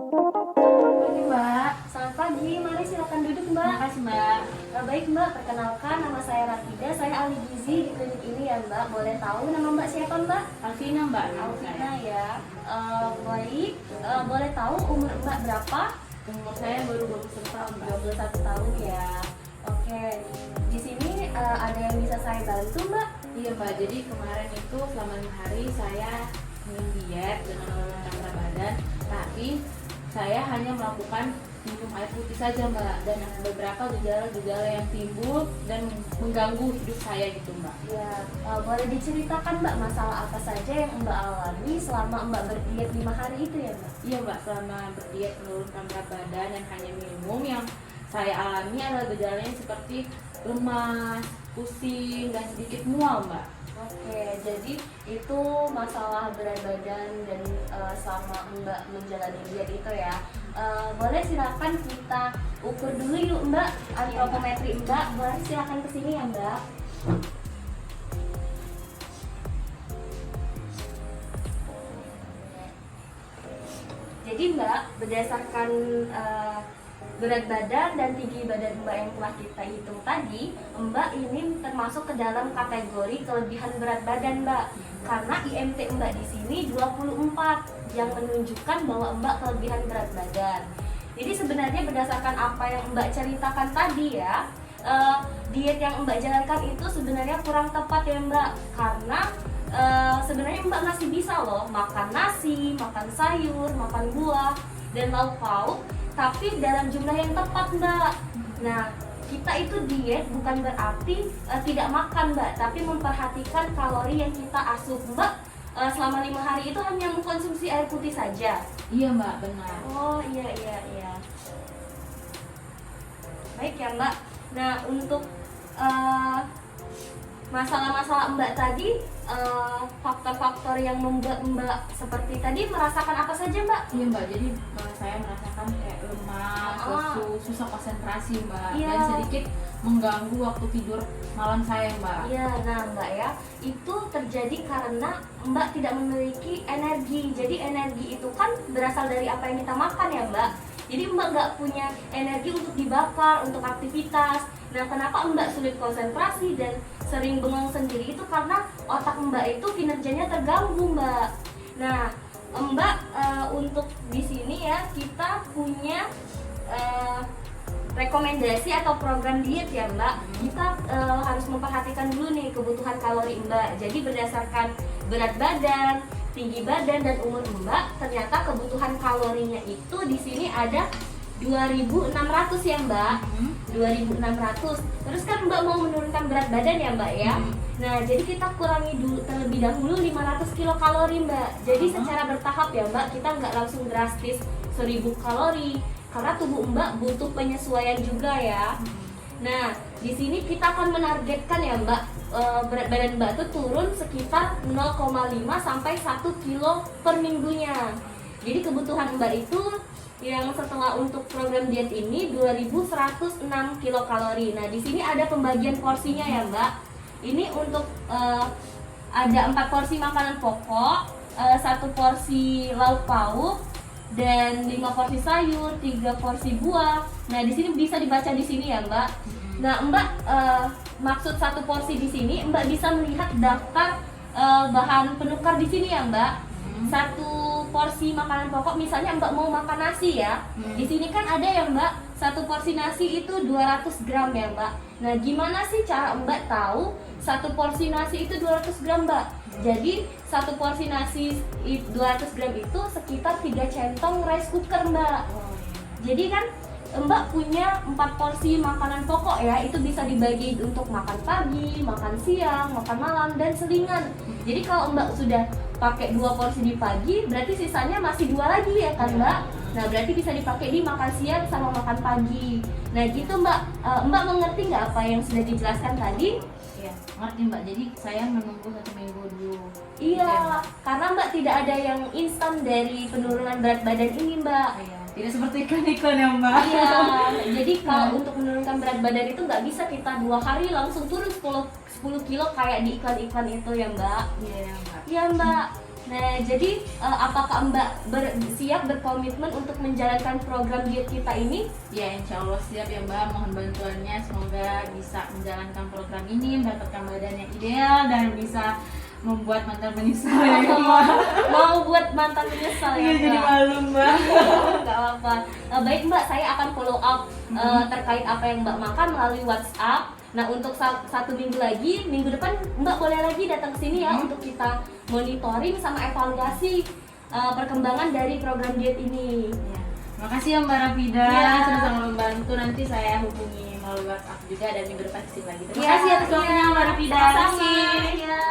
Pagi Mbak. Selamat pagi, mari silakan duduk Mbak. Makasih Mbak. Baik Mbak, perkenalkan nama saya Rafida, saya ahli gizi di klinik ini ya Mbak. Boleh tahu nama Mbak siapa Mbak? Alvina Mbak. Alvina ya. Baik, boleh tahu umur Mbak berapa? Umur saya baru 21 tahun Mbak. 21 tahun ya. Oke, di sini ada yang bisa saya bantu Mbak? Iya Mbak, jadi kemarin itu selama 5 hari saya minum diet dengan menurunkan berat badan, tapi saya hanya melakukan minum air putih saja Mbak, dan beberapa gejala-gejala yang timbul dan mengganggu hidup saya gitu Mbak. Ya, boleh diceritakan Mbak masalah apa saja yang Mbak alami selama Mbak berdiet 5 hari itu ya Mbak? Iya Mbak, selama berdiet menurunkan berat badan dan hanya minum, yang saya alami adalah gejalanya seperti lemas, pusing, dan sedikit mual Mbak. Oke, jadi itu masalah berat badan dan selama Mbak menjalani diet itu ya. Boleh silakan kita ukur dulu yuk Mbak, antropometri Mbak. Boleh silakan kesini ya Mbak. Jadi Mbak, berdasarkan berat badan dan tinggi badan Mbak yang telah kita hitung tadi, Mbak ini termasuk ke dalam kategori kelebihan berat badan Mbak. Karena IMT Mbak di sini 24 yang menunjukkan bahwa Mbak kelebihan berat badan. Jadi sebenarnya berdasarkan apa yang Mbak ceritakan tadi ya, diet yang Mbak jalankan itu sebenarnya kurang tepat ya Mbak. Karena sebenarnya Mbak masih bisa loh makan nasi, makan sayur, makan buah, dan lauk pauk, tapi dalam jumlah yang tepat Mbak. Nah, kita itu diet bukan berarti tidak makan Mbak, tapi memperhatikan kalori yang kita asup Mbak. Selama 5 hari itu hanya mengkonsumsi air putih saja. Iya Mbak, benar. Oh iya. Baik ya Mbak. Nah, untuk masalah-masalah Mbak tadi, faktor-faktor yang membuat Mbak seperti tadi merasakan apa saja Mbak? Iya Mbak, jadi saya merasakan kayak lemas, lesu, susah konsentrasi Mbak, Iya. dan sedikit mengganggu waktu tidur malam saya Mbak. Iya, nah Mbak ya, itu terjadi karena Mbak tidak memiliki energi. Jadi energi itu kan berasal dari apa yang kita makan ya Mbak. Jadi Mbak nggak punya energi untuk dibakar, untuk aktivitas. Nah, kenapa Mbak sulit konsentrasi dan sering bengong sendiri itu karena otak Mbak itu kinerjanya terganggu Mbak. Nah, Mbak untuk di sini ya kita punya rekomendasi atau program diet ya Mbak. Kita harus memperhatikan dulu nih kebutuhan kalori Mbak. Jadi berdasarkan berat badan, tinggi badan, dan umur Mbak, ternyata kebutuhan kalorinya itu di sini ada 2.600 ya Mbak. 2.600. Terus kan Mbak mau menurunkan berat badan ya Mbak ya. Nah, jadi kita kurangi dulu terlebih dahulu 500 kilokalori Mbak. Jadi secara bertahap ya Mbak, kita nggak langsung drastis 1.000 kalori karena tubuh Mbak butuh penyesuaian juga ya. Nah, di sini kita akan menargetkan ya Mbak, berat badan Mbak itu turun sekitar 0,5 sampai 1 kilo per minggunya. Jadi kebutuhan Mbak itu yang setelah untuk program diet ini 2.106 kilokalori. Nah, di sini ada pembagian porsinya ya Mbak. Ini untuk ada 4 porsi makanan pokok, 1 porsi lauk pauk, dan 5 porsi sayur, 3 porsi buah. Nah, di sini bisa dibaca di sini ya Mbak. Nah, Mbak maksud 1 porsi di sini Mbak bisa melihat daftar bahan penukar di sini ya Mbak. 1 porsi makanan pokok, misalnya Mbak mau makan nasi ya. Di sini kan ada ya Mbak, 1 porsi nasi itu 200 gram ya Mbak. Nah, gimana sih cara Mbak tahu 1 porsi nasi itu 200 gram Mbak? Jadi 1 porsi nasi 200 gram itu sekitar 3 centong rice cooker Mbak. Jadi kan Mbak punya 4 porsi makanan pokok ya, itu bisa dibagi untuk makan pagi, makan siang, makan malam, dan selingan. Jadi kalau Mbak sudah pakai 2 porsi di pagi, berarti sisanya masih 2 lagi ya kan Mbak? Nah, berarti bisa dipakai di makan siang sama makan pagi. Nah gitu Mbak. Mbak mengerti nggak apa yang sudah dijelaskan tadi? Iya, ngerti Mbak. Jadi saya menunggu 1 minggu dulu. Iya, karena Mbak tidak ada yang instan dari penurunan berat badan ini Mbak. Iya, tidak seperti iklan-iklan ya Mbak. Iya, jadi kalau untuk menurunkan berat badan itu nggak bisa kita 2 hari langsung turun 10 kilo kayak di iklan-iklan itu ya Mbak. Iya Mbak. Iya Mbak. Nah, jadi apakah Mbak siap berkomitmen untuk menjalankan program diet kita ini? Ya, insya Allah siap ya Mbak, mohon bantuannya, semoga bisa menjalankan program ini, mendapatkan badan yang ideal dan bisa membuat mantan menyesal ya Mbak. Mau buat mantan menyesal ya Iya, Mbak? jadi malu Mbak. Gak apa-apa. Baik Mbak, saya akan follow up terkait apa yang Mbak makan melalui WhatsApp. Nah, untuk satu minggu lagi, minggu depan Mbak boleh lagi datang ke sini ya untuk kita monitoring sama evaluasi perkembangan dari program diet ini. Ya. Makasih ya Mbak Rafida, Ya. sudah sangat membantu. Nanti saya hubungi melalui WhatsApp juga dan minggu depan kesini lagi. Terima Ya, kasih atas waktunya Mbak Rafida. Sama-sama. Ya.